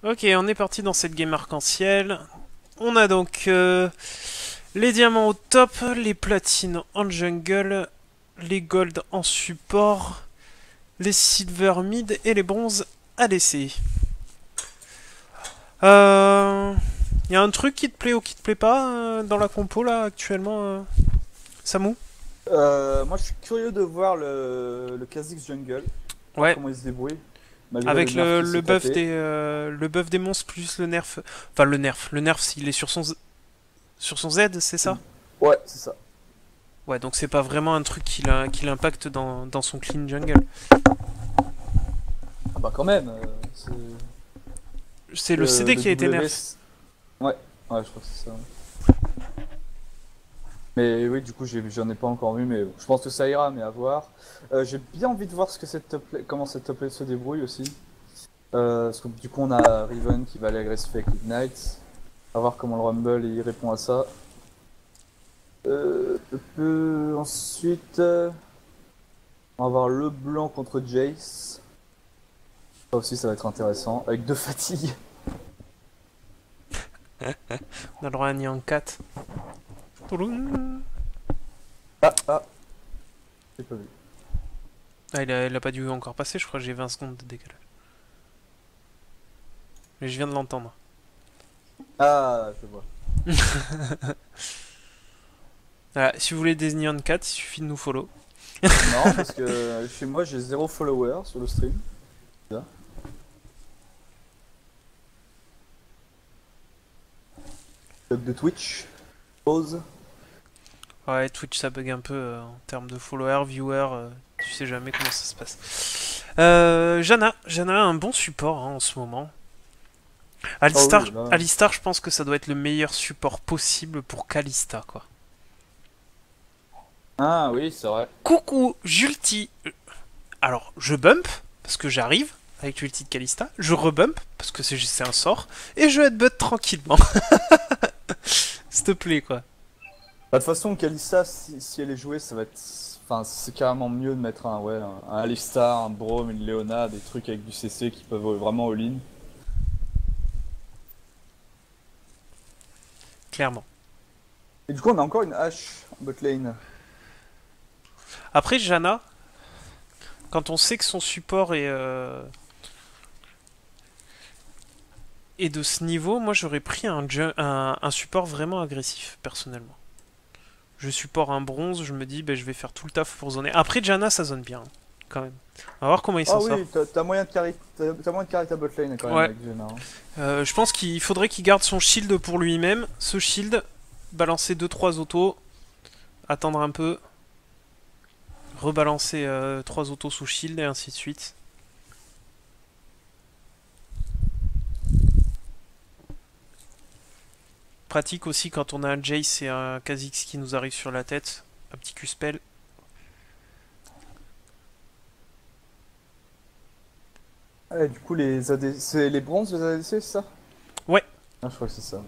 Ok, on est parti dans cette game arc-en-ciel. On a donc les diamants au top, les platines en jungle, les golds en support, les silver mid et les bronzes ADC. Y a un truc qui te plaît ou qui te plaît pas dans la compo là actuellement, Samu? Moi, je suis curieux de voir le Kha'Zix Jungle, voir Ouais, comment il se débrouille, malgré le avec nerf qui s'est tapé. le buff des monstres plus le nerf. Enfin, le nerf, il est sur son Z, c'est ça? Ouais, c'est ça. Ouais, donc c'est pas vraiment un truc qui l'impacte dans son clean jungle. Ah bah quand même, C'est le CD le qui a été W. nerf. Ouais, ouais, je crois que c'est ça. Mais oui, du coup, j'en ai pas encore vu, mais je pense que ça ira, mais à voir. J'ai bien envie de voir ce que comment cette top lane se débrouille aussi. Parce que du coup, on a Riven qui va aller agressif avec Ignite. À voir comment le Rumble il répond à ça. Ensuite, on va avoir le blanc contre Jace. Ça aussi, ça va être intéressant. Avec deux fatigues. On a le droit à un Nyan 4. Ah, j'ai pas vu. Ah, il a pas dû encore passer, je crois que j'ai 20 secondes de décalage. Mais je viens de l'entendre. Ah, je vois. Voilà, si vous voulez des Nyan 4, il suffit de nous follow. C'est marrant parce que chez moi, j'ai zéro follower sur le stream. Là. Log de Twitch. Pause. Ouais, Twitch ça bug un peu en termes de followers, viewers, tu sais jamais comment ça se passe. Jana a un bon support hein, en ce moment. Ah oui, là. Alistar, je pense que ça doit être le meilleur support possible pour Kalista, quoi. Ah oui, c'est vrai. Coucou, Julti. Alors, je bump, parce que j'arrive avec l'ulti de Kalista. Je rebump, parce que c'est un sort. Et je headbutt tranquillement. S'il te plaît, quoi. Bah, de toute façon, Kalista, si elle est jouée, ça va être. Enfin, c'est carrément mieux de mettre un Alistar, un Braum, une Leona, des trucs avec du CC qui peuvent vraiment all-in. Clairement. Et du coup, on a encore une hache en bot lane. Après, Jana, quand on sait que son support est de ce niveau, moi j'aurais pris un support vraiment agressif, personnellement. Je support un bronze, je me dis, ben, je vais faire tout le taf pour zoner. Après, Jana, ça zone bien, quand même. On va voir comment il s'en Ah sort. oui, t'as moyen de carry, t'as moyen de carry ta bot lane quand même Ouais. avec Jenna. Hein. Je pense qu'il faudrait qu'il garde son shield pour lui-même. Ce shield, balancer deux trois autos, attendre un peu, rebalancer 3 autos sous shield et ainsi de suite. Pratique aussi quand on a un Jace et un Kha'Zix qui nous arrive sur la tête. Un petit Q-spell. Ah, et du coup, les AD... c'est les bronzes, les ADC, c'est ça? Ouais. Ah, je crois que c'est ça.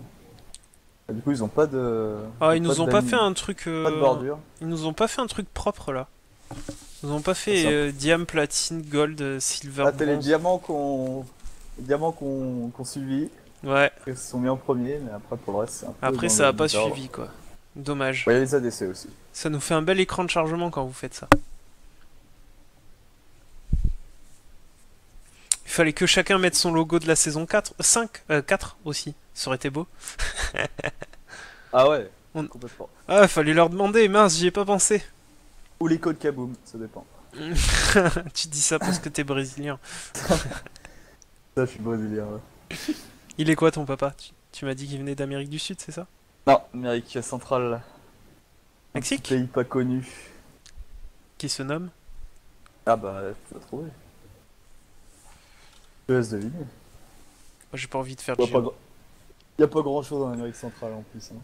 Ah, du coup, ils ont pas de. Ah, Ils ont pas pas de bordure. Ils nous ont pas fait un truc propre là. Ils nous ont pas Ah, fait diam, platine, gold, silver, ah, t'as bronze. les diamants qu'on suivi. Ouais. Ils se sont mis en premier, mais après, pour le reste, c'est un peu Après, dans ça le a pas désordre. suivi quoi. Dommage. Ouais, il y a les ADC aussi. Ça nous fait un bel écran de chargement quand vous faites ça. Il fallait que chacun mette son logo de la saison 4, 5, 4 aussi. Ça aurait été beau. Ah ouais, On- complètement. Ah, fallait leur demander, mince, j'y ai pas pensé. Ou les codes Kaboom, ça dépend. Tu dis ça parce que t'es brésilien. Ça, je suis brésilien, ouais. Il est quoi ton papa? Tu m'as dit qu'il venait d'Amérique du Sud, c'est ça? Non, Amérique centrale, un petit Mexique? pays pas connu. Qui se nomme? Ah bah, tu vas trouver. Je te laisse deviner. Moi, j'ai pas envie de faire Y de a pas, géo. y a pas grand chose en Amérique centrale en plus. Hein.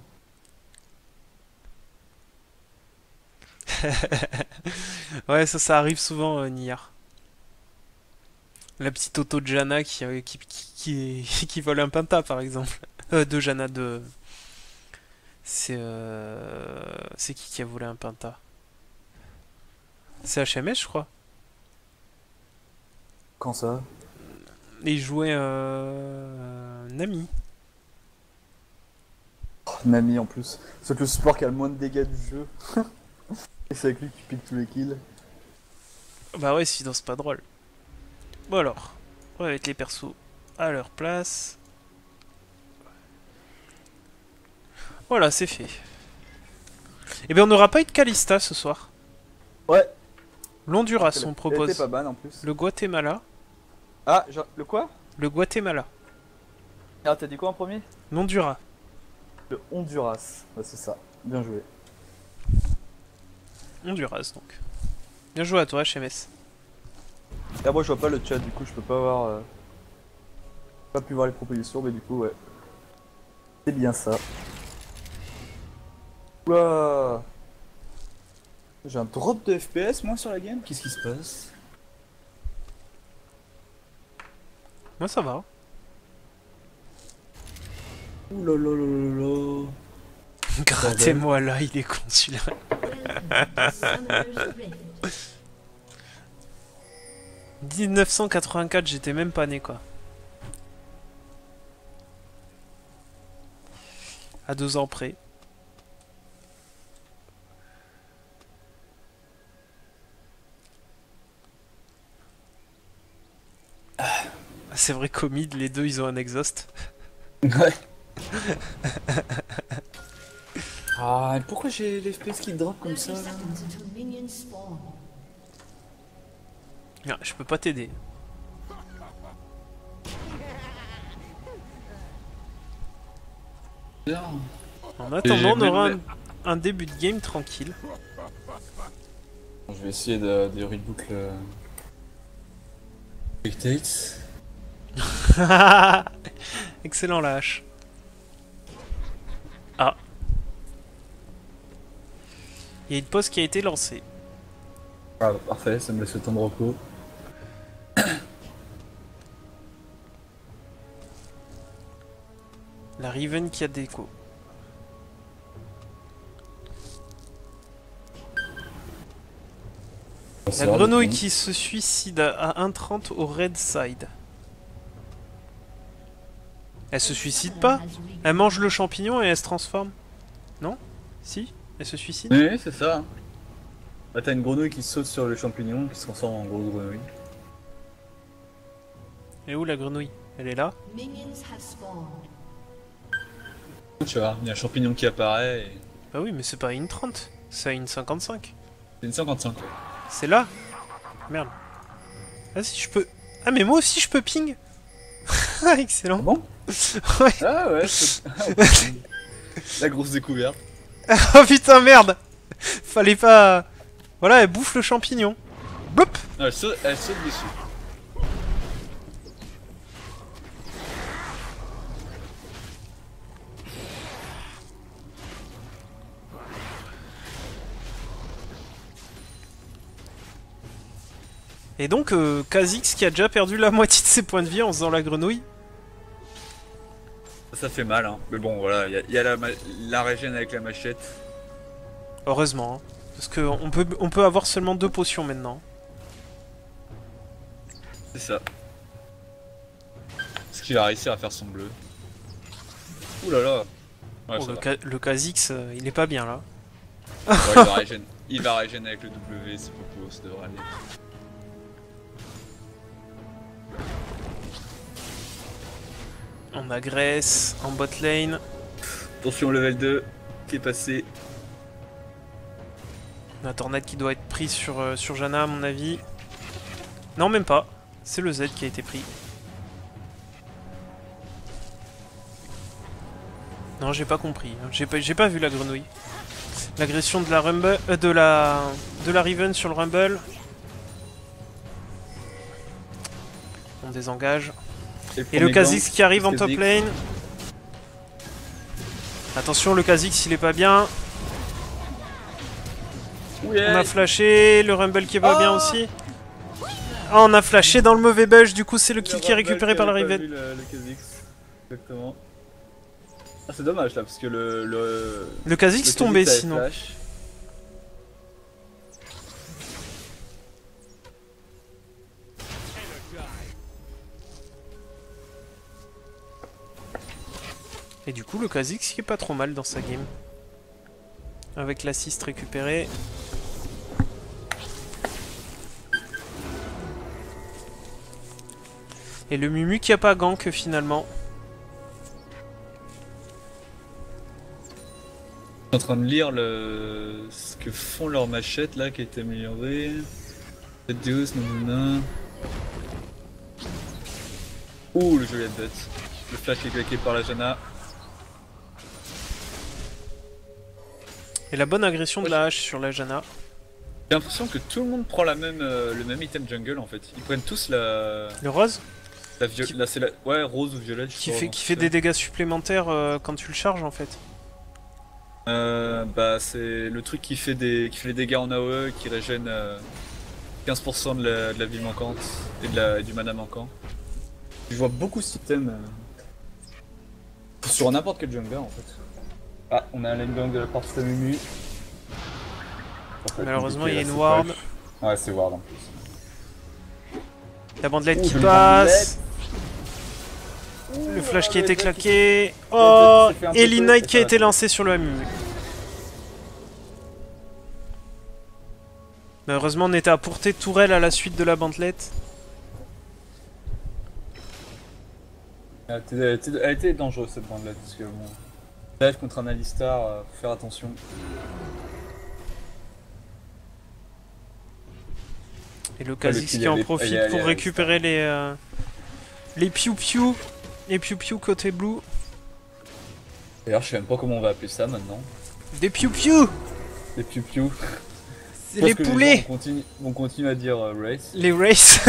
Ouais, ça arrive souvent, Niar. La petite auto de Jana qui vole un Penta, par exemple. De Jana, de... C'est qui a volé un Penta? C'est HMS, je crois. Quand ça? Et il jouait Nami. Oh, Nami en plus. C'est le support qui a le moins de dégâts du jeu. Et c'est avec lui qui pique tous les kills. Bah ouais, sinon c'est pas drôle. Bon alors, on va mettre les persos à leur place. Voilà, c'est fait. Et bien on n'aura pas eu de Kalista ce soir. Ouais. L'Honduras, on Elle propose. était pas ban en plus. Le Guatemala. Ah, le quoi? Le Guatemala. Ah, t'as dit quoi en premier? L'Honduras. Le Honduras. Ouais, c'est ça. Bien joué. Honduras donc. Bien joué à toi, HMS. Et moi je vois pas le chat, du coup je peux pas voir. Pas pu voir les propositions, mais du coup, ouais. C'est bien ça. Ouah. J'ai un drop de FPS moi sur la game, qu'est-ce qui se passe? Moi ça va. Ouh là là là là là. Grattez-moi là, il est con celui-là. 1984, j'étais même pas né quoi. À 2 ans près. Ah, c'est vrai qu'au mid, les deux ils ont un exhaust. Ouais. Ah, pourquoi j'ai les FPS qui drop comme ça là? Ah, je peux pas t'aider. En attendant, on aura un début de game tranquille. Bon, je vais essayer de reboot le spectate. Excellent la hache. Ah. Il y a une pause qui a été lancée. Ah, bah, parfait, ça me laisse le temps de repos. La Riven qui a déco. La grenouille qui se suicide à 1,30 au red side. Elle se suicide pas? Elle mange le champignon et elle se transforme? Non? Si? Elle se suicide? Oui, c'est ça. Bah, t'as une grenouille qui saute sur le champignon qui se transforme en grosse grenouille. Et où la grenouille? Elle est là? Tu vois, il y a un champignon qui apparaît et... Bah oui, mais c'est pas une 30, c'est une 55. C'est une 55. Ouais. C'est là? Merde. Ah si, je peux... Ah mais moi aussi je peux ping. Excellent. Ah bon? Ouais. Ah ouais, la grosse découverte. Oh putain, merde. Fallait pas... Voilà, elle bouffe le champignon. Bloup. Non, elle saute dessus. Et donc, Kha'Zix qui a déjà perdu la moitié de ses points de vie en faisant la grenouille. Ça fait mal, hein. Mais bon, voilà, il y a la régène avec la machette. Heureusement, hein. Parce qu'on peut avoir seulement 2 potions maintenant. C'est ça. Est-ce qu'il va réussir à faire son bleu? Ouh là là. Ouais, Oh, ça va. le Kha'Zix, il est pas bien là. Ouais, il va régène avec le W, c'est pas ça devrait aller. On agresse en bot lane. Attention, level 2 qui est passé. La tornade qui doit être prise sur Janna à mon avis. Non, même pas. C'est le Z qui a été pris. Non, j'ai pas compris. J'ai pas vu la grenouille. L'agression de la Rumble, de la Riven sur le Rumble. On désengage. Et le Kha'Zix qui arrive en top lane. Attention, le Kha'Zix il est pas bien. On a flashé, le Rumble qui est pas bien aussi. Ah, on a flashé dans le mauvais bush, du coup c'est le kill qui est récupéré par la Riven. Le Kha'Zix. Exactement. Ah, c'est dommage là parce que le Kha'Zix tombait sinon. Flash. Et du coup, le Kha'Zix qui est pas trop mal dans sa game. Avec l'assist récupéré. Et le Mumu qui a pas gank finalement. Je suis en train de lire ce que font leurs machettes là qui est amélioré. Deus, nanana. Ouh, le joli headbutt. Le flash qui est claqué par la Janna. Et la bonne agression de la hache sur la Janna. J'ai l'impression que tout le monde prend le même item jungle en fait. Ils prennent tous la. Le rose Là, c'est la. Ouais, rose ou violette. qui fait des dégâts supplémentaires quand tu le charges en fait. Bah, c'est le truc qui fait les dégâts en AOE, qui régène 15% de la vie manquante et du mana manquant. Je vois beaucoup cet item sur n'importe quel jungler en fait. Ah, on a un lane gang de la part de Stamumu. Malheureusement, il y a une ward. Ouais, c'est ward en plus. La bandelette qui jolie passe. Le flash qui a été claqué. Oh, et l'Ignite qui a été lancé sur le Amumu. Malheureusement, on était à portée de tourelle à la suite de la bandelette. Elle était dangereuse cette bandelette parce que bon. Live contre un Alistar, faut faire attention. Et le Kha'Zix qui en profite pour récupérer les piou-piou. Les piou-piou côté blue. D'ailleurs, je sais même pas comment on va appeler ça maintenant. Des piou-piou. Les piou-piou. C'est les poulets. On continue à dire race. Les race.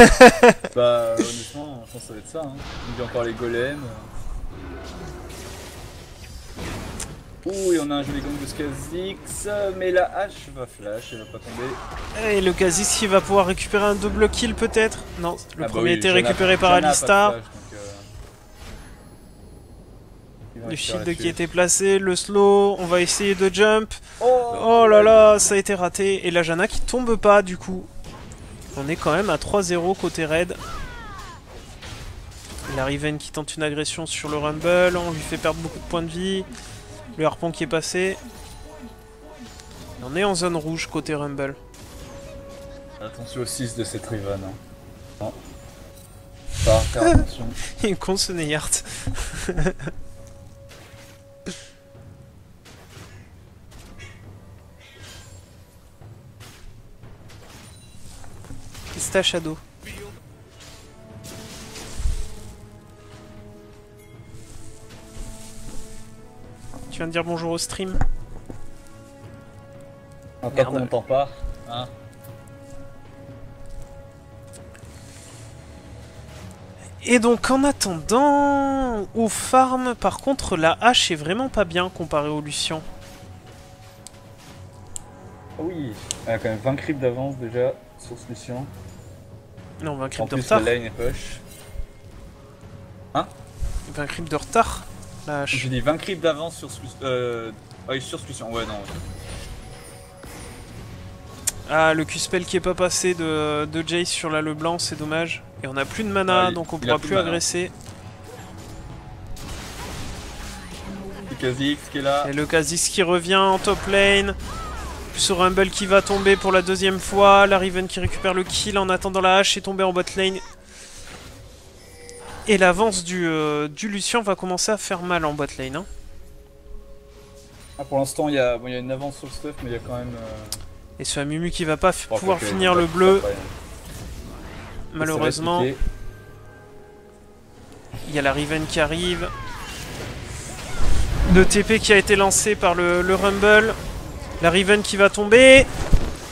Bah honnêtement, je pense que ça va être ça. Hein. Il y a encore les golems. Ouh, et on a un joli gang de Kha'Zix, mais la hache va flash, elle va pas tomber. Et le Kha'Zix qui va pouvoir récupérer un double kill peut-être. Non, le premier oui, était récupéré par Alistar. Flash, Le shield qui était placé, le slow, on va essayer de jump. Oh là là, ça a été raté. Et la Janna qui tombe pas du coup. On est quand même à 3-0 côté raid. La Riven qui tente une agression sur le Rumble, on lui fait perdre beaucoup de points de vie. Le harpon qui est passé. Et on est en zone rouge côté Rumble. Attention au 6 de cette Riven. Hein. Non. Pas faire attention. Il est con ce Neyart. Pista Shadow. Tu viens de dire bonjour au stream. Tant qu'on n'entend pas. Hein. Et donc en attendant, au farm, par contre, la hache est vraiment pas bien comparée au Lucian. Oh oui, elle a quand même 20 creeps d'avance déjà sur ce Lucian. Non, 20 creeps de En plus, retard. la lane est push. Hein? 20 creeps de retard, la hache. J'ai dit 20 creeps d'avance sur ce sur ce Lucian, ouais non. Ah, le Q-spell qui est pas passé de Jace sur la Leblanc, c'est dommage. Et on a plus de mana, donc on pourra plus agresser. Le Kha'Zix qui est là. Et le Kha'Zix qui revient en top lane. Plus au Rumble qui va tomber pour la deuxième fois. La Riven qui récupère le kill en attendant la hache est tombée en bot lane. Et l'avance du Lucian va commencer à faire mal en bot lane. Hein. Ah, pour l'instant, il y a une avance sur le stuff, mais il y a quand même. Et ce Amumu qui va pas pouvoir finir le bleu. Malheureusement. Il y a la Riven qui arrive. Le TP qui a été lancé par le Rumble. La Riven qui va tomber.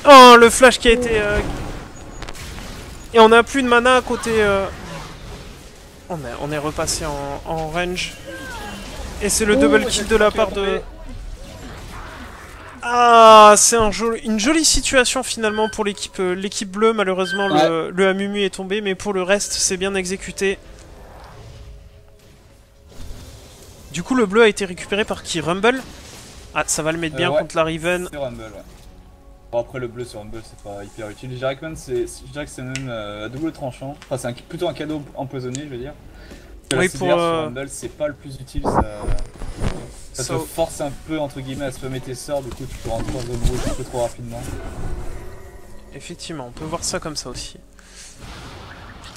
Oh, le flash qui a été... Et on a plus de mana à côté... On est repassé en range. Et c'est le double kill de la part de... Ah, c'est une jolie situation finalement pour l'équipe bleue. Malheureusement, le Amumu est tombé, mais pour le reste, c'est bien exécuté. Du coup, le bleu a été récupéré par qui? Rumble? Ah, ça va le mettre bien contre la Riven. C'est Rumble, ouais. Bon, après, le bleu sur Rumble, c'est pas hyper utile. Je dirais que c'est même à double tranchant. Enfin, c'est plutôt un cadeau empoisonné, je veux dire. Oui, pour Rumble, c'est pas le plus utile. Ça... Ça te force un peu entre guillemets à spammer tes sorts, du coup tu peux rentrer en zone rouge un peu trop rapidement. Effectivement, on peut voir ça comme ça aussi.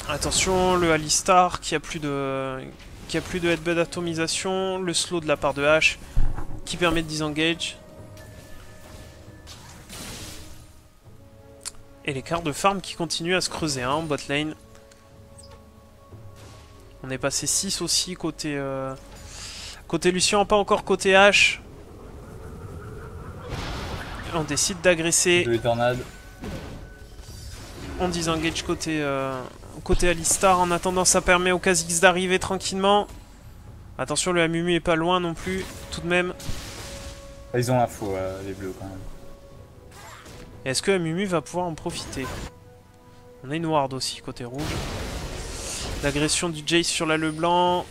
Attention, le Alistar qui a plus de headbutt d'atomisation, le slow de la part de H qui permet de disengage. Et l'écart de farm qui continue à se creuser en bot lane. On est passé 6 aussi côté Lucian, pas encore côté H. Et on décide d'agresser. De tornade. On disengage côté Alistar. En attendant, ça permet au Kha'Zix d'arriver tranquillement. Attention, le Amumu est pas loin non plus, tout de même. Ils ont l'info, les bleus quand même. Est-ce que Amumu va pouvoir en profiter? On a une ward aussi côté rouge. L'agression du Jace sur la Leblanc.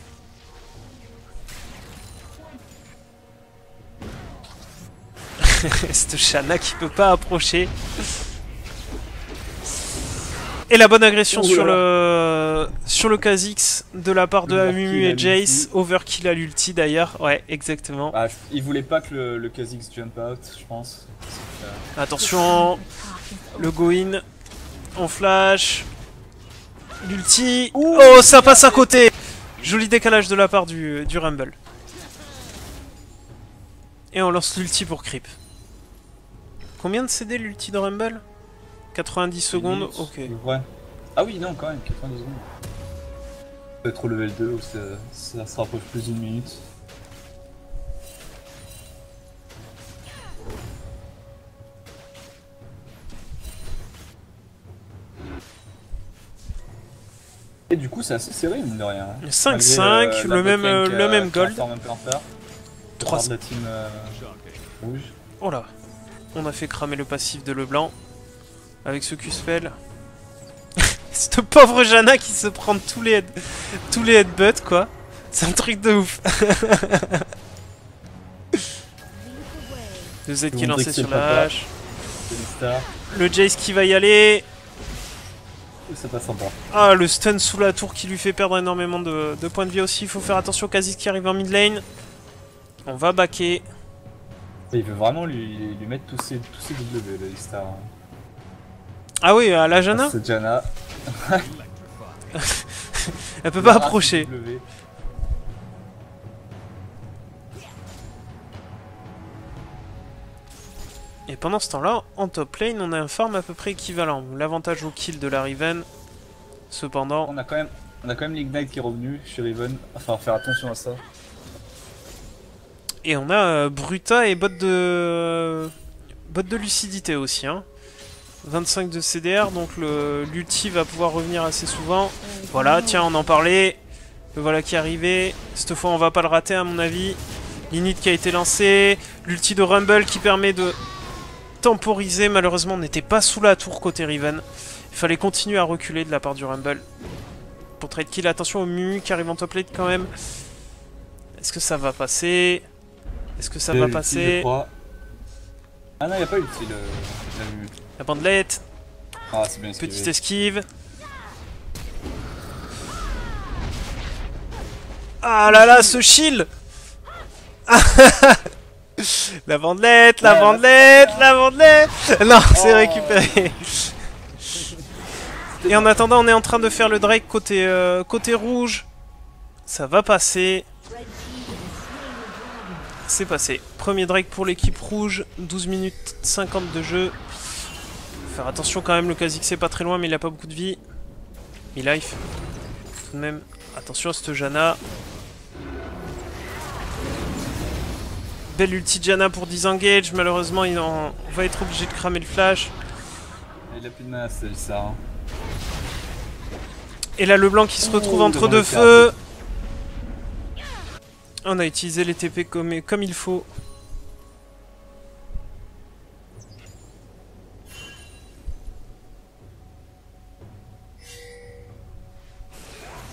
Cette Shanna qui peut pas approcher. Et la bonne agression sur le Kha'Zix de la part de Amumu et Jace. Overkill à l'ulti d'ailleurs. Ouais, exactement. Ah, il voulait pas que le Kha'Zix jump out, je pense. Attention, le go-in. On flash. L'ulti. Oh, ça passe à côté. Joli décalage de la part du Rumble. Et on lance l'ulti pour creep. Combien de CD l'ulti de Rumble? 90 secondes, ok. Ouais. Ah oui, non, quand même, 90 secondes. Peut-être au level 2 où ça se rapproche plus d'une minute. Et du coup, c'est assez serré, mine de rien. 5-5, le même gold. 3 de la team rouge. Oh là, on a fait cramer le passif de Leblanc. Avec ce Q-spell. Cette pauvre Janna qui se prend tous les headbutts, quoi. C'est un truc de ouf. Le Z qui est lancé sur la hache. Le Jace qui va y aller. C'est pas sympa. Ah, le stun sous la tour qui lui fait perdre énormément de points de vie aussi. Il faut faire attention au Kha'Zix qui arrive en mid lane. On va backer. Il veut vraiment lui mettre tous ses W, le Alistar. Ah oui, à la Janna. C'est Janna. Elle peut pas approcher. Et pendant ce temps-là, en top lane, on a un farm à peu près équivalent. L'avantage au kill de la Riven. Cependant... On a quand même l'Ignite qui est revenu chez Riven. Enfin, faire attention à ça. Et on a Bruta et bot de lucidité aussi. Hein. 25 de CDR, donc l'ulti va pouvoir revenir assez souvent. Voilà, tiens, on en parlait. Le voilà qui est arrivé. Cette fois, on va pas le rater à mon avis. L'init qui a été lancé. L'ulti de Rumble qui permet de temporiser. Malheureusement, on n'était pas sous la tour côté Riven. Il fallait continuer à reculer de la part du Rumble. Pour trade kill, attention au Mumu qui arrive en top lane quand même. Est-ce que ça va passer? Est-ce que ça va passer? Ah non, il n'y a pas l'ulti, la Mumu. La bandelette. Ah, c'est bien esquivé. Petite esquive. Ah là là, ce shield. La bandelette, la bandelette, la bandelette. Non, c'est récupéré. Et en attendant, on est en train de faire le Drake côté rouge. Ça va passer. C'est passé. Premier Drake pour l'équipe rouge. 12 minutes 50 de jeu. Faire attention quand même, le Kha'Zix c'est pas très loin mais il a pas beaucoup de vie. Mi-life. Tout de même, attention à cette Janna. Belle ulti Janna pour disengage. Malheureusement, on va être obligé de cramer le flash. Il a plus de mana, c'est ça. Hein. Et là, Leblanc qui se retrouve entre deux feux. On a utilisé les TP comme il faut.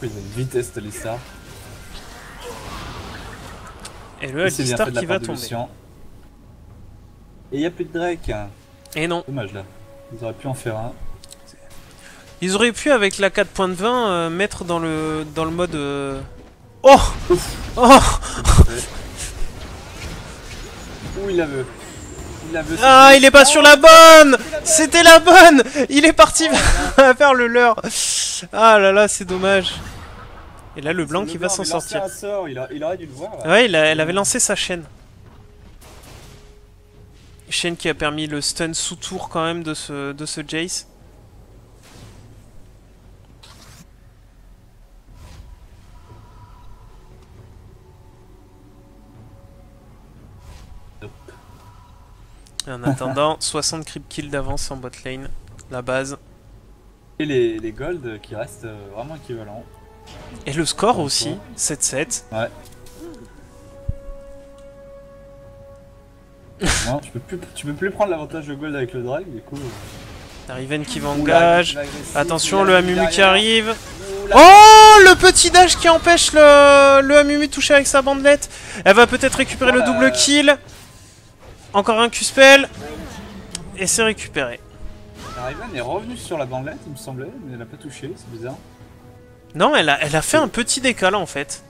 Il a une vitesse de Alistar. Et le Alistar qui va tomber. Et il n'y a plus de Drake. Et non. Dommage là. Ils auraient pu en faire un. Ils auraient pu avec la 4.20 mettre dans le mode... Oh. Oh. Ouh, il la veut. Il la veut. Ah, il est pas sur la bonne. C'était la bonne. Il est parti faire le leurre. Ah là là, c'est dommage. Et là, le blanc qui va s'en sortir. Il aurait dû le voir. Là. Ouais, elle avait lancé sa chaîne. Chaîne qui a permis le stun sous tour quand même de ce Jace. Et en attendant, 60 creep kills d'avance en bot lane, la base. Et les golds qui restent vraiment équivalents. Et le score aussi, 7-7. Ouais. Non, tu peux plus prendre l'avantage de gold avec le drag, du coup. La Riven qui va engage. Attention, le Amumu qui arrive. Oula. Oh, le petit dash qui empêche le Amumu de toucher avec sa bandelette. Elle va peut-être récupérer le double kill. Encore un Q-spell. Et c'est récupéré. La Riven est revenue sur la bandelette, il me semblait, mais elle a pas touché, c'est bizarre. Non, elle a fait un petit décal en fait.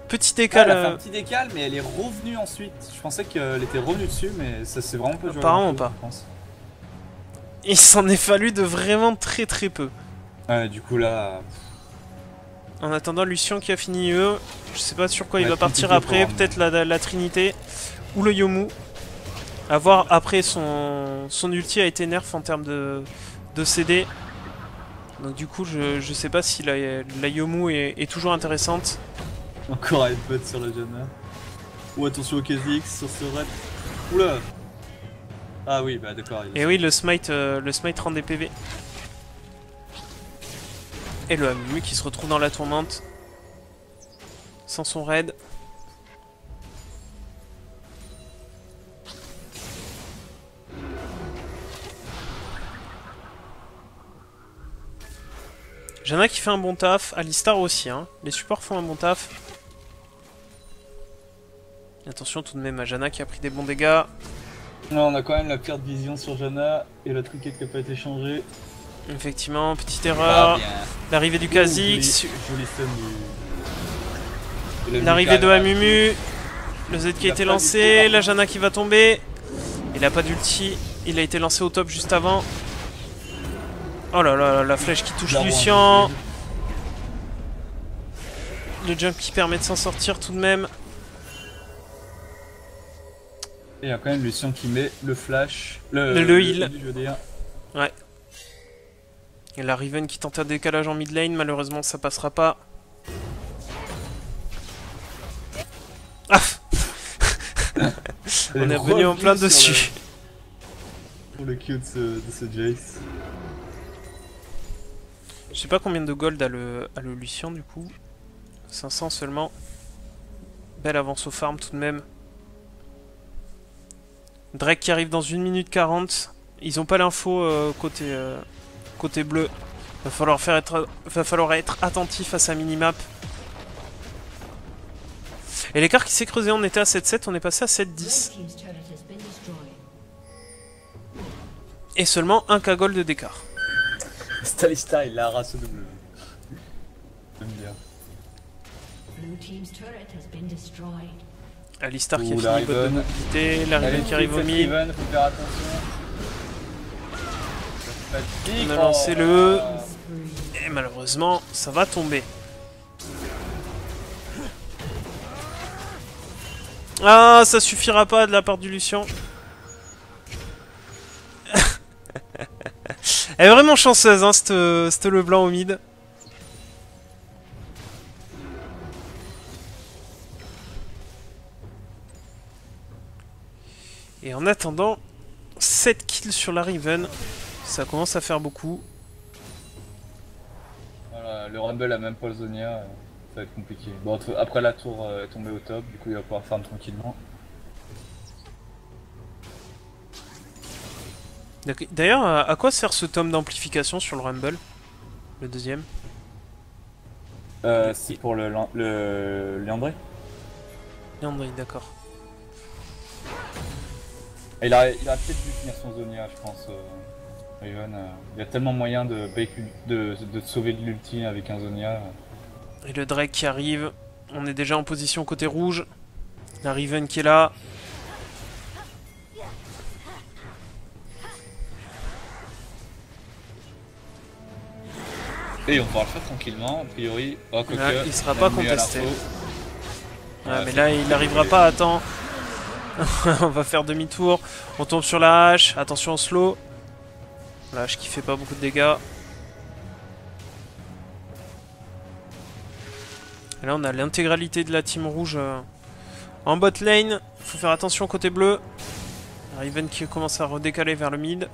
Petit décal. Elle a fait un petit décal, mais elle est revenue ensuite. Je pensais qu'elle était revenue dessus, mais ça c'est vraiment pas joué. Apparemment pas. Je pense. Il s'en est fallu de vraiment très très peu. Ouais, du coup là. En attendant, Lucian qui a fini E. Je sais pas sur quoi il Ouais, va partir compliqué après. pour Peut-être la Trinité. Ou le Yomu. A voir après, son ulti a été nerf en termes de CD. Donc du coup, je sais pas si la Yomu est toujours intéressante. Encore un headbutt sur la Janna. Ou attention au KZX sur ce raid. Oula. Ah oui, bah d'accord. Et oui, le smite rend des PV. Et le Amumu qui se retrouve dans la tourmente. Sans son raid. Janna qui fait un bon taf, Alistar aussi, hein. Les supports font un bon taf. Attention tout de même à Janna qui a pris des bons dégâts. Non, on a quand même la carte vision sur Janna et la trinket qui a pas été changée. Effectivement, petite erreur. L'arrivée du Kha'Zix. Joli stun du... L'arrivée de Amumu. Le Z qui a été lancé. La Janna qui va tomber. Il a pas d'ulti. Il a été lancé au top juste avant. Oh là là, la flèche qui touche Lucian. Le jump qui permet de s'en sortir tout de même. Et il y a quand même Lucian qui met le flash. Le heal. Je veux dire. Ouais. Et la Riven qui tente un décalage en mid lane. Malheureusement, ça passera pas. Ah. On est revenu en plein dessus. Pour le Q de ce Jace. Je sais pas combien de gold a le Lucian du coup. 500 seulement. Belle avance au farm tout de même. Drake qui arrive dans 1 minute 40. Ils ont pas l'info côté bleu. Va falloir être attentif à sa minimap. Et l'écart qui s'est creusé, on était à 7-7, on est passé à 7-10. Et seulement un K-gold d'écart. Alistar il l'a race double. J'aime bien. Alistar qui a fini bot de mobilité, la Riven qui arrive au mid. Faut faire attention. On a lancé le E. Et malheureusement, ça va tomber. Ah, ça suffira pas de la part du Lucian. Elle est vraiment chanceuse, hein, cette Leblanc au mid. Et en attendant, 7 kills sur la Riven. Ça commence à faire beaucoup. Voilà, le Rumble a même pas le Zonia. Ça va être compliqué. Bon, après la tour est tombée au top, du coup il va pouvoir farm tranquillement. D'ailleurs, à quoi sert ce tome d'amplification sur le Rumble? Le deuxième? C'est pour le Liandré. Liandré, d'accord. Il a peut-être dû finir son Zonia, je pense. Riven, il y a tellement moyen de sauver de l'ulti avec un Zonia. Et le Drake qui arrive. On est déjà en position côté rouge. La Riven qui est là. Et on pourra le faire tranquillement, a priori. Oh, quoique, Ouais, il sera pas même mieux à contesté. l'info. Ouais, mais là, il n'arrivera pas à temps. On va faire demi-tour. On tombe sur la hache. Attention au slow. La hache qui fait pas beaucoup de dégâts. Et là, on a l'intégralité de la team rouge en bot lane. Faut faire attention côté bleu. Riven qui commence à redécaler vers le mid.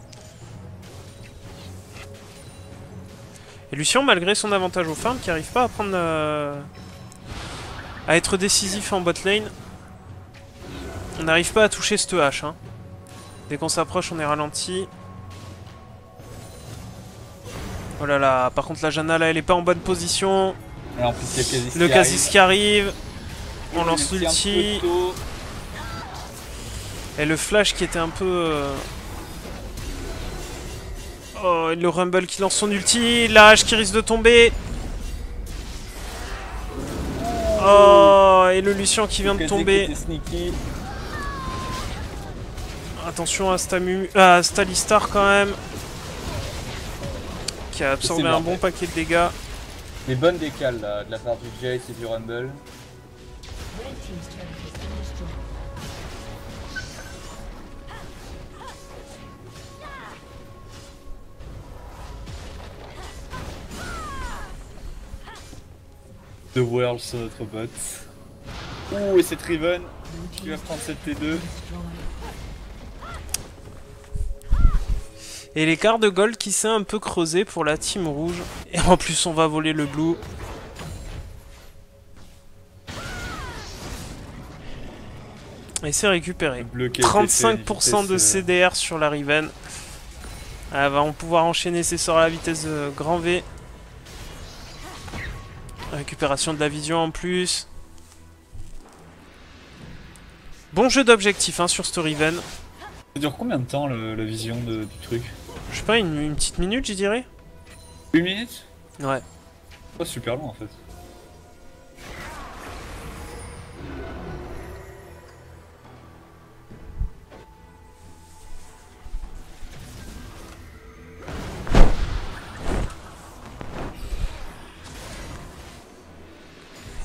Et Lucian, malgré son avantage au farm, qui arrive pas à prendre à être décisif en bot lane. On n'arrive pas à toucher cette hache. Hein. Dès qu'on s'approche, on est ralenti. Oh là là, par contre la Janna là, elle est pas en bonne position. Et en plus, il y a Kha'Zix Le qui Kha'Zix arrive. qui arrive. On lance L'ulti un l'ulti. peu tôt. Et le flash qui était un peu... Oh, et le Rumble qui lance son ulti. La hache qui risque de tomber. Oh, et le Lucian qui vient de Kha'Zix tomber. était sneaky. Attention à Stalistar quand même. Qui a absorbé C'est un bien bon fait. paquet de dégâts. Des bonnes décales là, de la part du Jace et du Rumble. The World sur notre bot. Ouh, et c'est Riven qui va prendre cette T2. Et l'écart de gold qui s'est un peu creusé pour la team rouge. Et en plus on va voler le blue. Et c'est récupéré. Bleu qui a été fait à une 35% de vitesse, CDR sur la Riven. Elle va pouvoir enchaîner ses sorts à la vitesse de grand V. Récupération de la vision en plus. Bon jeu d'objectif hein, sur ce Riven. Ça dure combien de temps la vision du truc? Je sais pas, une petite minute je dirais. 8 minutes? Ouais. Pas super long en fait.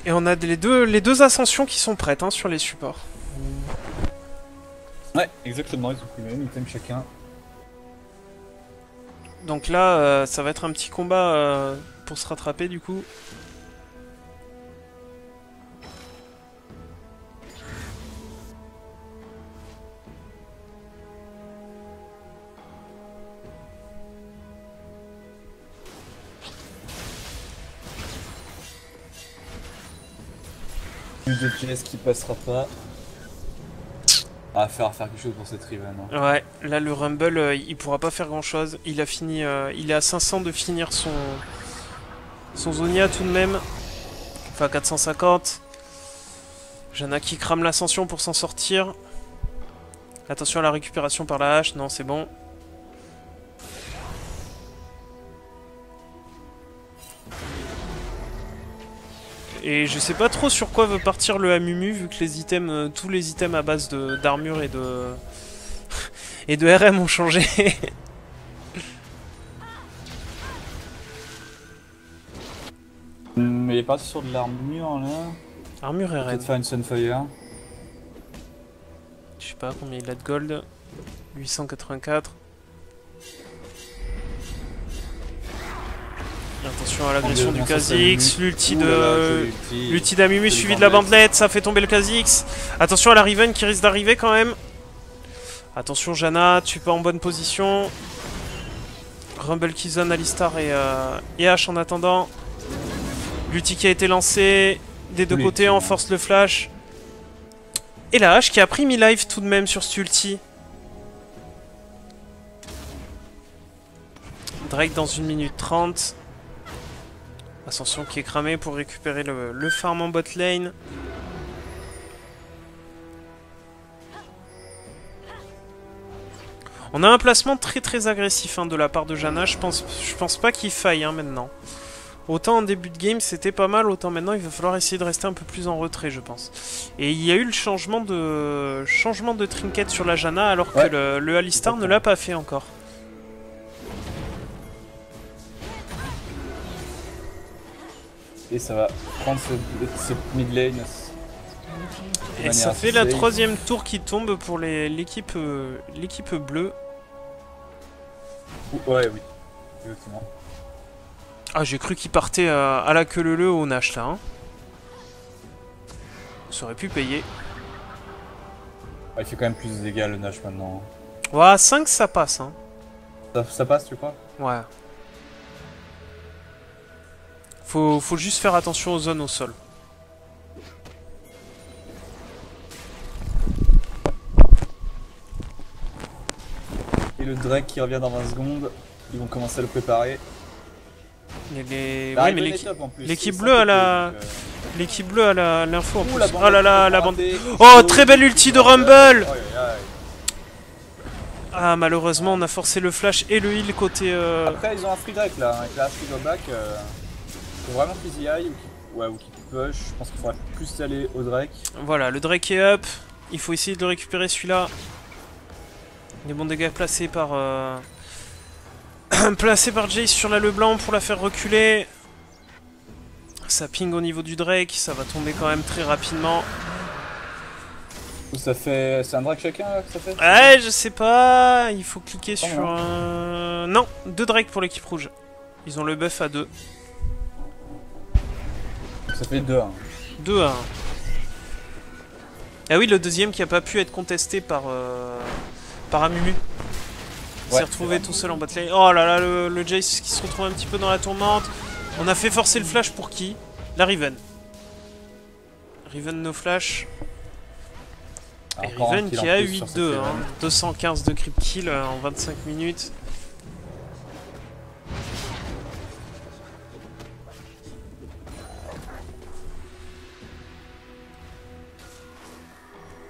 Et on a les deux ascensions qui sont prêtes hein, sur les supports. Ouais, exactement, ils ont pris le même item chacun. Donc là, ça va être un petit combat pour se rattraper du coup. Plus de GS qui passera pas. Ah, faire quelque chose pour cette Riven. Hein. Ouais, là le Rumble, il pourra pas faire grand chose. Il a fini, il est à 500 de finir son Zonia tout de même. Enfin 450. Janna qui crame l'ascension pour s'en sortir. Attention à la récupération par la hache, non c'est bon. Et je sais pas trop sur quoi veut partir le Amumu vu que les items, tous les items à base d'armure et de et de RM ont changé. Mais il est parti sur de l'armure là. Armure RM. Peut-être faire une Sunfire. Je sais pas combien il a de gold. 884. Attention à l'agression du Kha'Zix, l'ulti de... L'ulti d'Amumu suivi de la bandelette, ça fait tomber le Kha'Zix. Attention à la Riven qui risque d'arriver quand même. Attention Janna, tu es pas en bonne position. Rumble qui zone Alistar et H en attendant. L'ulti qui a été lancé. Des deux côtés, on force le flash. Et la H qui a pris mi-life tout de même sur cet ulti. Drake dans 1 minute 30. Ascension qui est cramée pour récupérer le farm en bot lane. On a un placement très agressif hein, de la part de Janna. Je pense pas qu'il faille hein, maintenant. Autant en début de game c'était pas mal, autant maintenant il va falloir essayer de rester un peu plus en retrait je pense. Et il y a eu le changement de trinket sur la Janna alors que le Alistar ne l'a pas fait encore. et ça va prendre ce mid lane. Et ça fait la 3e tour qui tombe pour l'équipe bleue. Ouais, oui, exactement. Ah, j'ai cru qu'il partait à la queue leu au Nash là. Hein. Ça aurait pu payer. Ouais, il fait quand même plus de dégâts le Nash maintenant. Ouais, 5 ça passe. Hein. Ça passe, tu crois? Ouais. Faut juste faire attention aux zones au sol. Et le Drake qui revient dans 20 secondes, ils vont commencer à le préparer. Oui, mais l'équipe bleue a la... L'équipe bleue a l'info en plus. La bande Oh là là, la bande... Oh, Oh, très belle ulti de Rumble. Ah, malheureusement, on a forcé le flash et le heal côté... Après, ils ont un free Drake là, avec la free go back. Faut vraiment qu'ils y aillent ou qu'ils push. Je pense qu'il faudrait plus aller au Drake. Voilà, le Drake est up. Il faut essayer de le récupérer celui-là. Des bons dégâts placés par... placés par Jace sur la Leblanc pour la faire reculer. Ça ping au niveau du Drake, ça va tomber quand même très rapidement. Ça fait... C'est un Drake chacun là, que ça fait? Ouais, je sais pas, il faut cliquer sur un... Non, 2 Drake pour l'équipe rouge. Ils ont le buff à 2. Ça fait 2-1. 2-1. Ah oui, le deuxième qui a pas pu être contesté par Amumu. Il s'est retrouvé tout seul en bot lane. Oh là là, le Jace qui se retrouve un petit peu dans la tourmente. On a fait forcer le flash pour qui? La Riven. Riven no flash. Et Riven qui a 8-2, hein. 215 de creep kill en 25 minutes.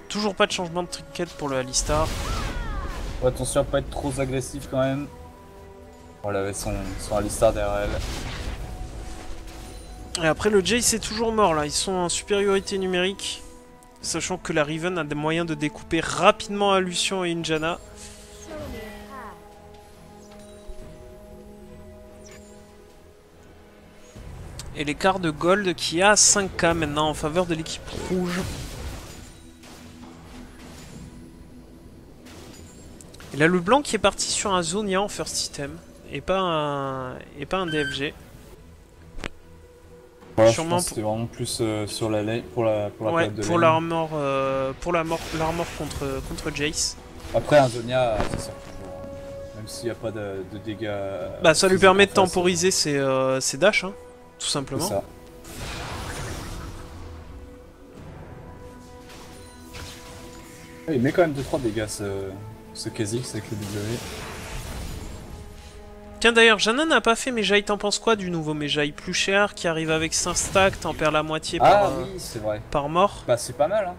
Toujours pas de changement de trinket pour le Alistar. Ouais, attention à pas être trop agressif quand même. On avait son Alistar derrière elle. Et après le Jace est toujours mort là, ils sont en supériorité numérique. Sachant que la Riven a des moyens de découper rapidement à Lucian et Injana. Et l'écart de gold qui a 5k maintenant en faveur de l'équipe rouge. Et là le blanc qui est parti sur un Zonia en first item. Et pas un DFG. Voilà, je pense que c'était vraiment plus sur la lane, pour la ouais, de pour l'armor contre Jace. Après un Zonia, ça sort toujours, même s'il n'y a pas de dégâts. Bah ça lui permet de temporiser ses dash, hein, tout simplement. Ça. Il met quand même 2-3 dégâts ce Kha'Zix avec le W. Tiens d'ailleurs, Jana n'a pas fait Mejai, t'en penses quoi du nouveau Mejai plus cher qui arrive avec 5 stacks, t'en perds la moitié par mort? Bah c'est pas mal hein.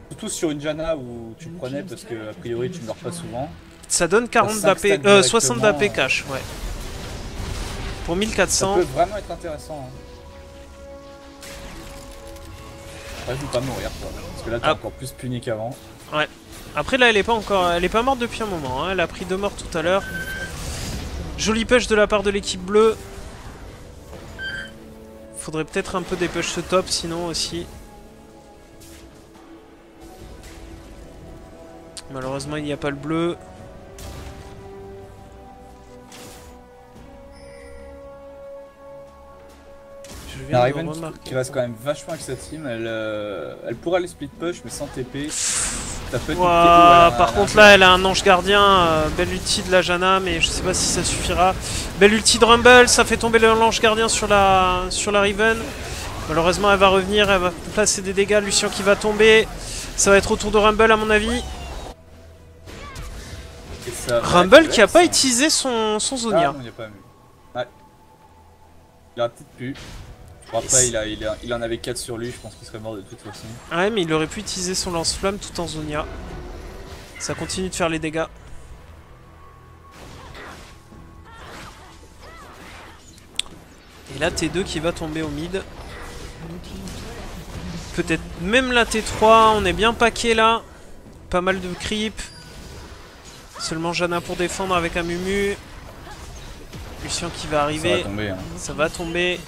Surtout sur une Jana où tu le prenais parce que a priori tu meurs pas souvent. Ça donne 40 d'AP, 60 d'AP cash, ouais. Pour 1400. Ça peut vraiment être intéressant. Hein. Ouais, je veux pas mourir quoi. Parce que là t'es encore plus puni qu'avant. Ouais. Après là elle est pas morte depuis un moment, hein. Elle a pris 2 morts tout à l'heure. Joli push de la part de l'équipe bleue. Faudrait peut-être un peu des push ce top sinon aussi. Malheureusement il n'y a pas le bleu. La Riven qui reste quand même vachement avec sa team, elle pourrait aller split push mais sans TP. Par contre là elle a un ange gardien, belle ulti de la Jana mais je sais pas si ça suffira. Belle ulti de Rumble, ça fait tomber l'ange gardien sur la Riven. Malheureusement elle va revenir, elle va placer des dégâts, Lucian qui va tomber. Ça va être au tour de Rumble à mon avis. Rumble qui a pas utilisé son Zonia. Ah non, il a pas vu. Ouais. Il aurait peut-être pu. Bon, après il en avait 4 sur lui, je pense qu'il serait mort de toute façon. Ouais mais il aurait pu utiliser son lance-flamme tout en Zonia. Ça continue de faire les dégâts. Et là T2 qui va tomber au mid. Peut-être même la T3, on est bien paqué là. Pas mal de creep. Seulement Jana pour défendre avec Amumu. Lucian qui va arriver. Ça va tomber. Hein. Ça va tomber.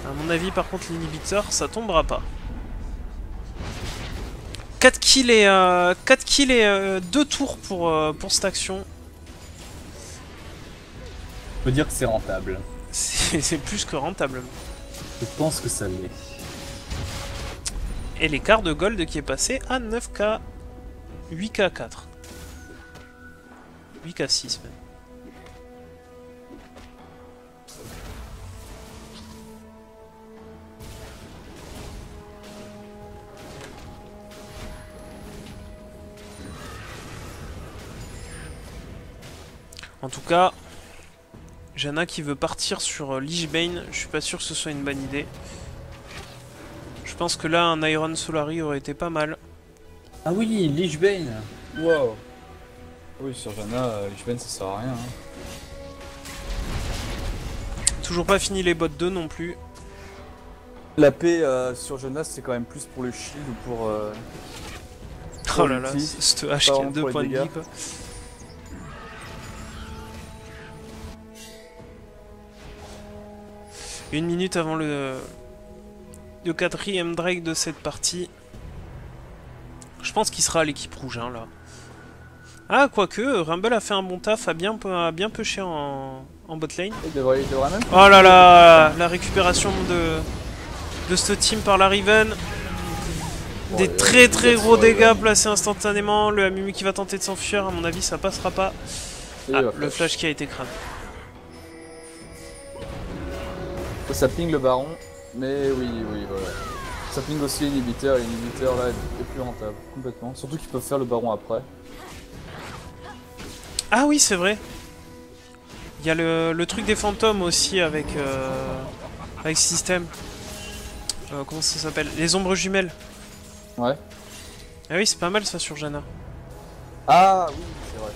À mon avis, par contre, l'inhibiteur, ça tombera pas. 4 kills et 2 tours pour cette action. On peut dire que c'est rentable. C'est plus que rentable. Je pense que ça l'est. Et l'écart de gold qui est passé à 9k. 8k4. 8k6 même. En tout cas, Janna qui veut partir sur Lich Bane, je suis pas sûr que ce soit une bonne idée. Je pense que là, un Iron Solari aurait été pas mal. Ah oui, Lich Bane. Wow. Oui, sur Janna, Lich ça sert à rien. Hein. Toujours pas fini les bots 2 non plus. La paix sur Jonas, c'est quand même plus pour le shield ou pour. Oh là là, l'ulti. cette hache qui a vraiment 2 pour les points de vie dégâts. quoi. Une minute avant le 4ème Drake de cette partie. Je pense qu'il sera à l'équipe rouge hein, là. Ah, quoique, Rumble a fait un bon taf, a bien pushé en bot lane. Il devrait même. Oh là là, la récupération de ce team par la Riven. Des très gros dégâts placés instantanément. Le Amumu qui va tenter de s'enfuir, à mon avis ça passera pas. Ah, le flash qui a été cramé. Ça ping le baron, mais oui, voilà. Ça ping aussi l'inhibiteur, et l'inhibiteur là est plus rentable, complètement. Surtout qu'ils peuvent faire le baron après. Ah oui, c'est vrai. Il y a le truc des fantômes aussi avec système. Comment ça s'appelle? Les ombres jumelles. Ouais. Ah oui, c'est pas mal ça sur Janna. Ah oui, c'est vrai.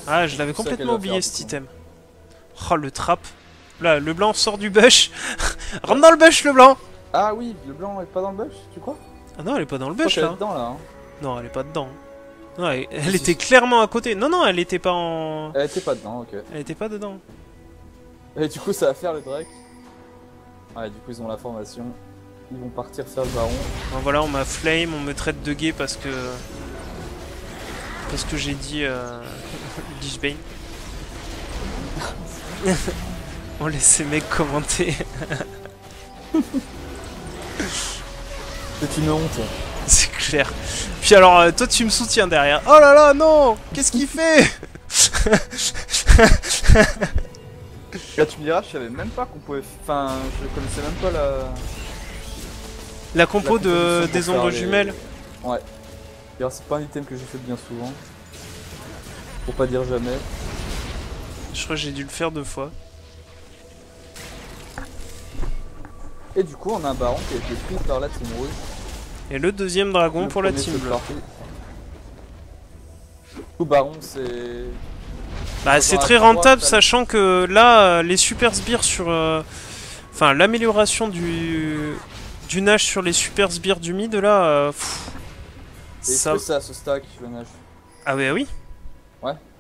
Ah, je l'avais C'est ça qu'elle complètement va oublié faire, cet du coup. item. Oh, le trap. Là, le blanc sort du bush. Rentre dans le bush, le blanc. Ah oui, le blanc est pas dans le bush, tu crois? Ah non, elle est pas dans le Je crois bush qu'elle est là. dedans là. Hein. Non, elle est pas dedans. Non, elle était clairement à côté. Non, non, elle était pas en... Elle était pas dedans, ok. Elle était pas dedans. Et du coup, ça va faire le Drake. Ouais, du coup, ils ont la formation. Ils vont partir faire le baron. Bon, voilà, on m'a flame, on me traite de gay parce que j'ai dit Lich Bane. On laisse ces mecs commenter. C'est une honte. C'est clair. Puis alors, toi tu me soutiens derrière. Oh là là, non. Qu'est-ce qu'il fait? Là, tu me diras, je savais même pas qu'on pouvait. Enfin, je connaissais même pas La compo la composition pour des faire ombres les- jumelles. Ouais. D'ailleurs, c'est pas un item que j'ai fait bien souvent. Pour pas dire jamais. Je crois que j'ai dû le faire 2 fois. Et du coup, on a un baron qui a été pris par la team rouge. Et le deuxième dragon Le pour la premier team cette bleue. partie. Du coup, baron, c'est. Bah, c'est Attends, très attends, rentable, attends. sachant que là, les super sbires sur... Enfin, l'amélioration du nage sur les super sbires du mid, là... Est-ce ça... que ça se stack le nage? Ah ouais, oui.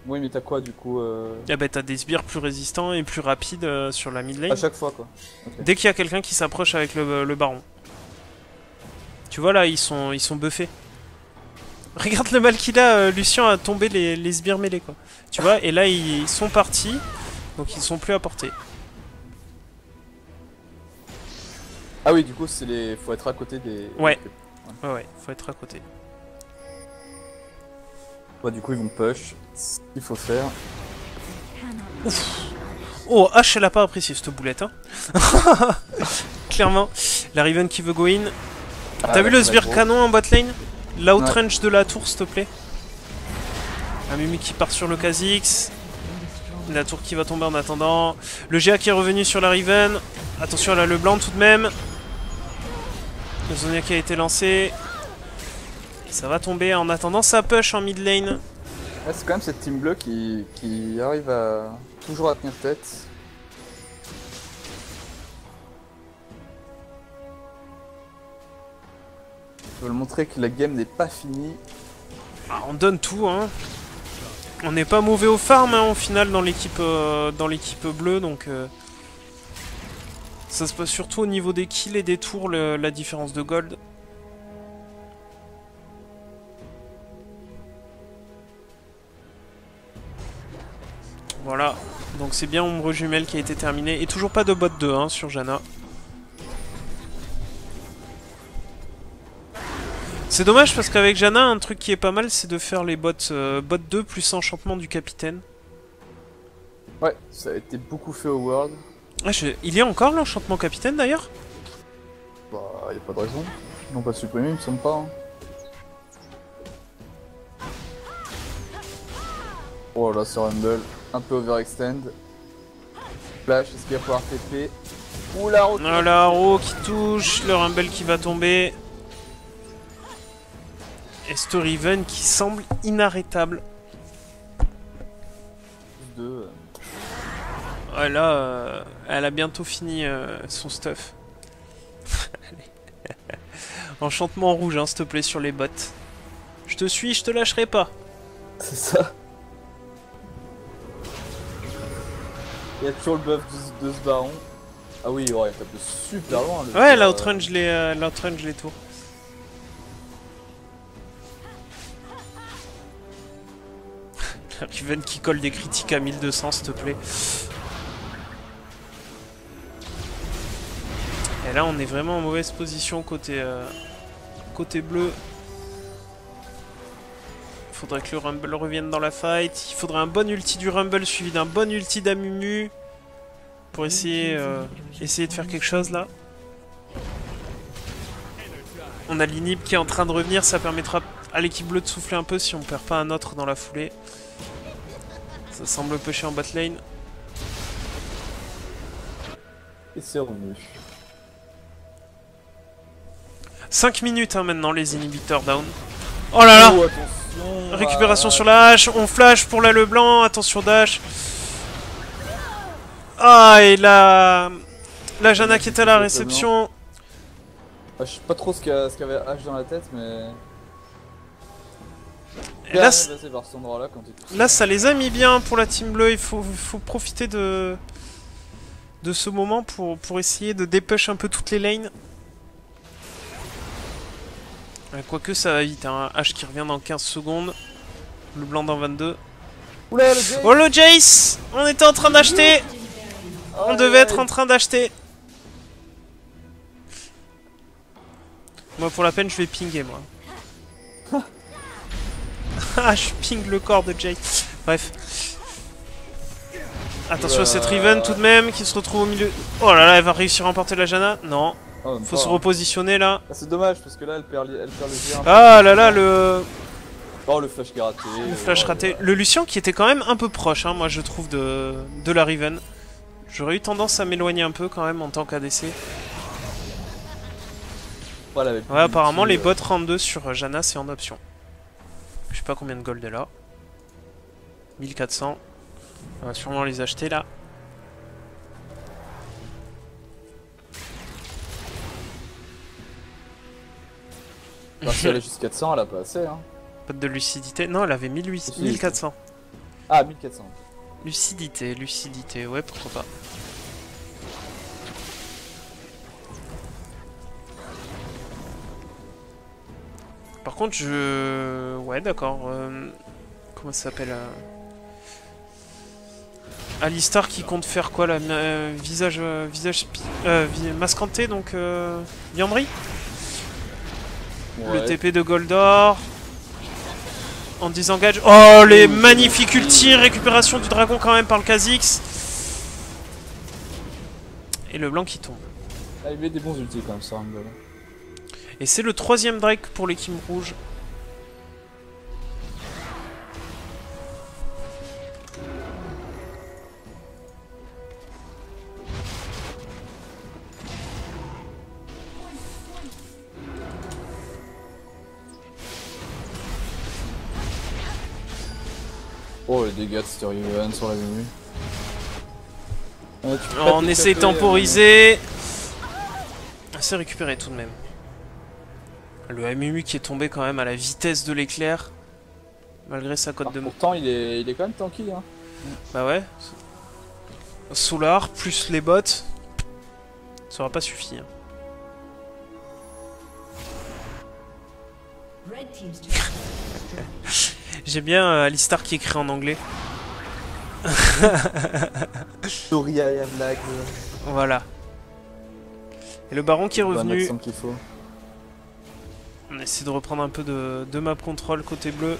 Oui, mais t'as quoi du coup Ah bah, t'as des sbires plus résistants et plus rapides sur la mid lane. à chaque fois quoi. Ok. Dès qu'il y a quelqu'un qui s'approche avec le baron. Tu vois là, ils sont buffés. Regarde le mal qu'il a, Lucien a tombé les sbires mêlés quoi. Tu vois, et là ils sont partis, donc ils sont plus à portée. Ah oui, du coup, c'est les. Faut être à côté des. Ouais. Ouais, faut être à côté. Ouais, du coup, ils vont push. Ce qu'il faut faire. Oh, H elle a pas apprécié cette boulette hein. Clairement. La Riven qui veut go in. T'as vu le sbire canon en bot lane? L'outrange de la tour s'il te plaît. Un Mimi qui part sur le Kha'Zix. La tour qui va tomber en attendant. Le GA qui est revenu sur la Riven. Attention, elle a le blanc tout de même. Le Zonia qui a été lancé. Ça va tomber. En attendant, ça push en mid lane. Ouais, c'est quand même cette team bleue qui arrive à toujours à tenir tête. Je veux montrer que la game n'est pas finie. Ah, on donne tout, hein. On n'est pas mauvais au farm, hein, au final, dans l'équipe bleue, donc... Ça se passe surtout au niveau des kills et des tours, la différence de gold. Voilà, donc c'est bien Ombre Jumelle qui a été terminée. Et toujours pas de bot 2 hein, sur Janna. C'est dommage parce qu'avec Janna, un truc qui est pas mal, c'est de faire les bots, bot 2 plus enchantement du capitaine. Ouais, ça a été beaucoup fait au World. Ah, il y a encore l'enchantement capitaine d'ailleurs? Bah, y a pas de raison. Ils n'ont pas supprimé, il me semble pas. Hein. Oh là, ce Rumble, un peu overextend. Flash, est-ce qu'il va pouvoir TP? Ouh la roue. Oh, la Haro qui touche, le Rumble qui va tomber. Et Storyven qui semble inarrêtable. Deux. Ouais, là, elle a bientôt fini son stuff. Enchantement rouge, hein, s'il te plaît, sur les bots. Je te suis, je te lâcherai pas. C'est ça. Il y a toujours le buff de ce baron. Ah oui, ouais, il tape de super loin. Ouais, l'outrange les tours. Riven qui colle des critiques à 1200, s'il te plaît. Et là, on est vraiment en mauvaise position côté bleu. Il faudrait que le Rumble revienne dans la fight. Il faudrait un bon ulti du Rumble suivi d'un bon ulti d'Amumu. Pour essayer de faire quelque chose là. On a l'Inhib qui est en train de revenir. Ça permettra à l'équipe bleue de souffler un peu si on perd pas un autre dans la foulée. Ça semble pusher en bot lane. Et c'est revenu. 5 minutes hein, maintenant les inhibiteurs down. Oh là là, oh, attention, récupération sur la hache, on flash pour la Leblanc, attention dash. Ah et la Janna qui est à la réception. Ah, je sais pas trop ce qu'avait H dans la tête mais... Et là, vers cet endroit-là quand là ça les a mis bien pour la team bleue, il faut profiter de ce moment pour essayer de dépush un peu toutes les lanes. Quoique ça va vite, hein. H qui revient dans 15 secondes. Le blanc dans 22. Oula, le Jace. Oh le Jace! On était en train d'acheter! On devait être en train d'acheter. Moi pour la peine je vais pinguer moi. Ah je ping le corps de Jace. Bref. Attention à cette Riven tout de même qui se retrouve au milieu. Oh là là, elle va réussir à emporter la Janna. Non. Oh, faut se repositionner là. Ah, c'est dommage parce que là elle perd le tir. Ah là là le... Oh le flash qui est raté. Le flash raté. Le Lucian qui était quand même un peu proche, hein, moi je trouve, de la Riven. J'aurais eu tendance à m'éloigner un peu quand même en tant qu'ADC. Voilà, ouais, apparemment les bots round 2 sur Janna c'est en option. Je sais pas combien de gold est là. 1400. On va sûrement les acheter là. Si elle est jusqu'à 400, elle a pas assez hein. Pas de lucidité. Non, elle avait 1400. Ah, 1400. Lucidité, ouais, pourquoi pas. Par contre, ouais, d'accord. Comment ça s'appelle Alistar qui compte faire quoi là? Visage masque hanté, donc vianderie. Ouais. Le TP de Goldor. On désengage. Oh, les magnifiques ultis. Récupération du dragon quand même par le Kha'Zix. Et le blanc qui tombe. Ah, il met des bons ultis quand même, ça Rumble. Et c'est le 3ème Drake pour l'équipe rouge. Oh les dégâts de Storyven sur la Mumu. On essaie de temporiser. C'est récupéré tout de même. Le Amumu qui est tombé quand même à la vitesse de l'éclair. Malgré sa cote de... Pourtant il est quand même tanky hein. Bah ouais. Solar plus les bots. Ça aura pas suffi. Hein. Red team's turret. J'aime bien Alistar qui écrit en anglais. Sorry, I have lag. Voilà. Et le baron qui est Bon revenu. accent qu'il faut. On essaie de reprendre un peu de map control côté bleu.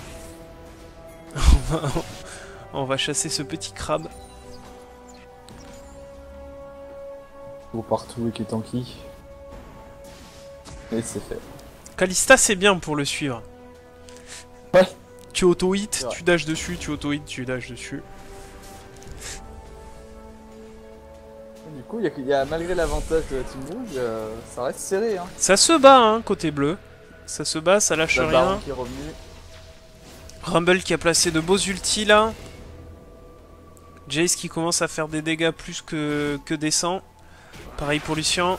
On va chasser ce petit crabe. Pour partout et qui est tanky. Et c'est fait. Kalista c'est bien pour le suivre. Ouais. Tu auto-hit, C'est vrai. tu dashes dessus, tu auto-hit, tu dashes dessus. Du coup, il y a malgré l'avantage de la Team Rouge, ça reste serré. Hein. Ça se bat hein, côté bleu. Ça se bat, ça lâche La rien. Baron qui est revenu. Rumble qui a placé de beaux ultis là. Jace qui commence à faire des dégâts plus que décents. Pareil pour Lucian.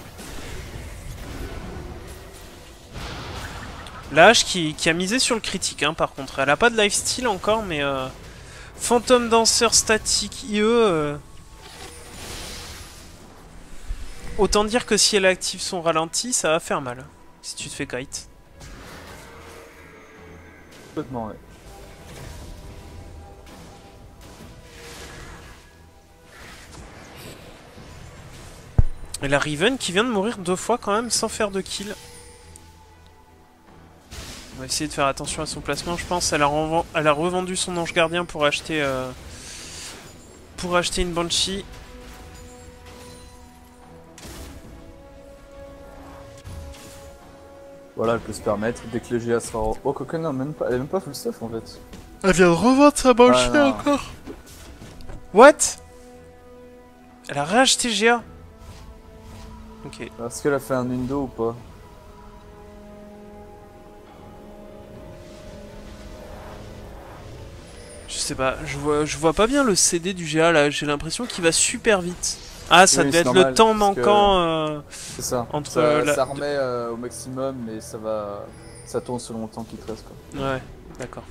La hache qui a misé sur le critique hein, par contre. Elle a pas de lifesteal encore mais Phantom Dancer statique IE. Autant dire que si elle active son ralenti, ça va faire mal. Si tu te fais kite. Complètement, ouais. Et la Riven qui vient de mourir 2 fois quand même sans faire de kill. On va essayer de faire attention à son placement je pense. Elle a revendu son ange gardien pour acheter une Banshee. Voilà, elle peut se permettre. Dès que le GA sera... Oh, Coco, non, même pas, elle est même pas full stuff en fait. Elle vient de revendre sa Banshee non. encore. What? Elle a réacheté GA. Ok. Est-ce qu'elle a fait un Undo ou pas? Je sais pas, je vois pas bien le CD du GA là, j'ai l'impression qu'il va super vite. Ah, ça Oui, devait c'est être normal, le temps parce que- manquant. C'est ça. Entre Ça remet au maximum, mais ça tourne selon le temps qu'il te reste quoi. Ouais, d'accord.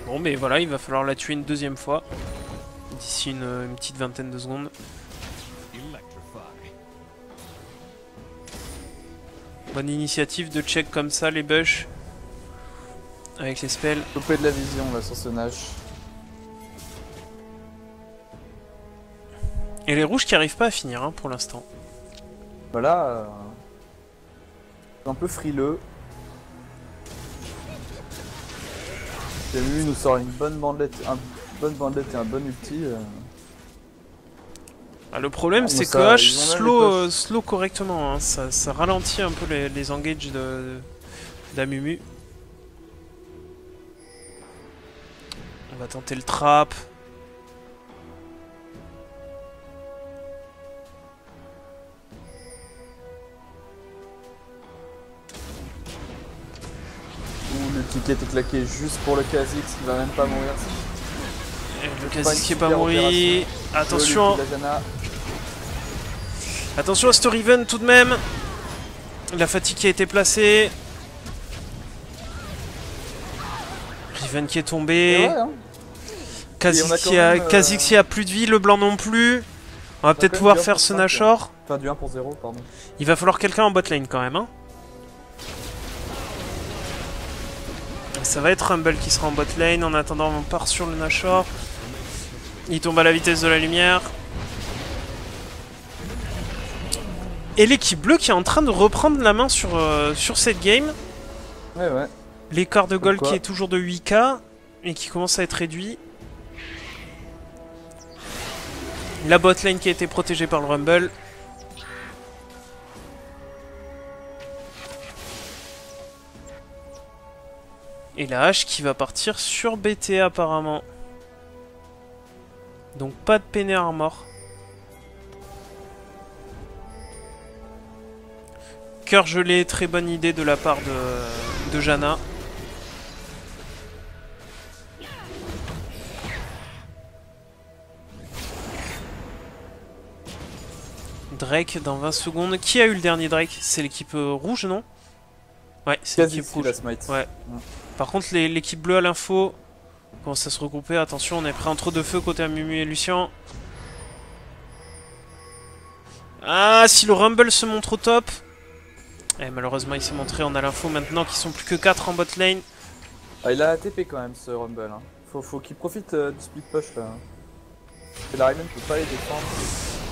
Bon, mais voilà, il va falloir la tuer une deuxième fois. D'ici une petite vingtaine de secondes. Bonne initiative de check comme ça les bush. Avec les spells. Couper de la vision là sur ce Nash. Et les rouges qui arrivent pas à finir hein, pour l'instant. Voilà. Un peu frileux. Camus nous sort une bonne bandelette, et un bon ulti. Ah, le problème Ah, c'est mais que ça, H ils ont même slow correctement. Hein. Ça ralentit un peu les engages d'Amumu. On va tenter le trap. Ouh, le ticket est claqué juste pour le Kha'Zix qui va même pas mourir. Et le Pas une Kha'Zix qui est pas super mourir. opération. Attention. La Jana. Attention à ce Riven tout de même. La fatigue qui a été placée. Riven qui est tombé. Et ouais, hein. Et on a quand même, Kha'Zix qui a plus de vie, le blanc non plus. On va peut-être quand pouvoir même faire du 1 ce pour 5, Nashor. Enfin du 1 pour 0, pardon. Il va falloir quelqu'un en bot lane quand même. Hein. Ça va être Rumble qui sera en bot lane. En attendant, on part sur le Nashor. Il tombe à la vitesse de la lumière. Et l'équipe bleue qui est en train de reprendre la main sur cette game. Ouais, ouais. L'écart de gold Pourquoi qui est toujours de 8k et qui commence à être réduit. La bot lane qui a été protégée par le Rumble. Et la hache qui va partir sur BT apparemment. Donc pas de Penner Armor. Cœur gelé, très bonne idée de la part de Janna. Drake dans 20 secondes. Qui a eu le dernier Drake? C'est l'équipe rouge, non? Ouais, c'est l'équipe Kha'Zix rouge. la smite. Ouais. Par contre, l'équipe bleue à l'info commence à se regrouper. Attention, on est prêt entre deux feux côté Amumu et Lucian. Ah, si le Rumble se montre au top. Et malheureusement, il s'est montré, on a l'info maintenant qu'ils sont plus que 4 en bot lane. Ah, il a ATP quand même ce Rumble. Hein. Faut qu'il profite du split push là. Et la Riven peut pas les défendre.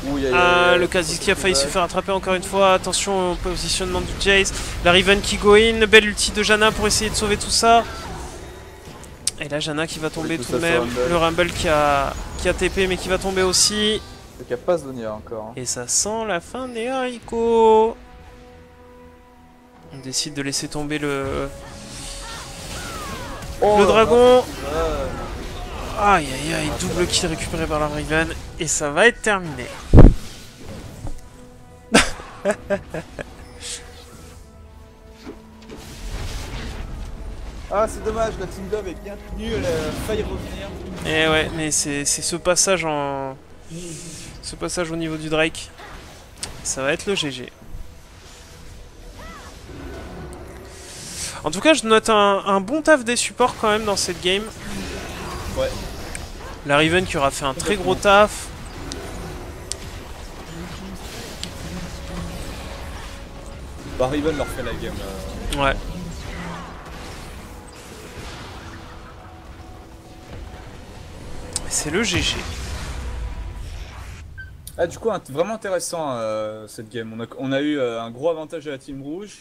Ouh, Le Kha'Zix qui a failli se faire attraper encore une fois. Attention au positionnement du Jace. La Riven qui go in. Belle ulti de Janna pour essayer de sauver tout ça. Et là, Janna qui va tomber tout de même. Le Rumble qui a TP mais qui va tomber aussi. Le qui a pas Zonia encore. Hein. Et ça sent la fin des haricots. On décide de laisser tomber le dragon. Aïe aïe aïe, double kill récupéré par la Riven. Et ça va être terminé. Ah, c'est dommage, la Team Dove est bien tenue, elle a failli revenir. Et ouais, mais c'est ce passage en... Ce passage au niveau du Drake. Ça va être le GG. En tout cas, je note un bon taf des supports quand même dans cette game. Ouais. La Riven qui aura fait un très gros taf. Bah, Riven leur fait la game. Ouais. C'est le GG. Ah, du coup, vraiment intéressant cette game. On a eu un gros avantage à la team rouge.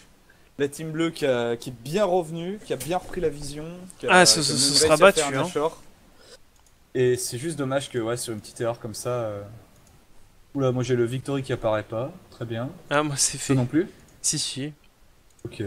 La team bleue qui est bien revenue, qui a bien repris la vision. Ce sera battu. Hein. Et c'est juste dommage que ouais, sur une petite erreur comme ça... Oula, moi j'ai le Victory qui apparaît pas. Très bien. Ah, moi c'est fait. Toi non plus? Si. Ok.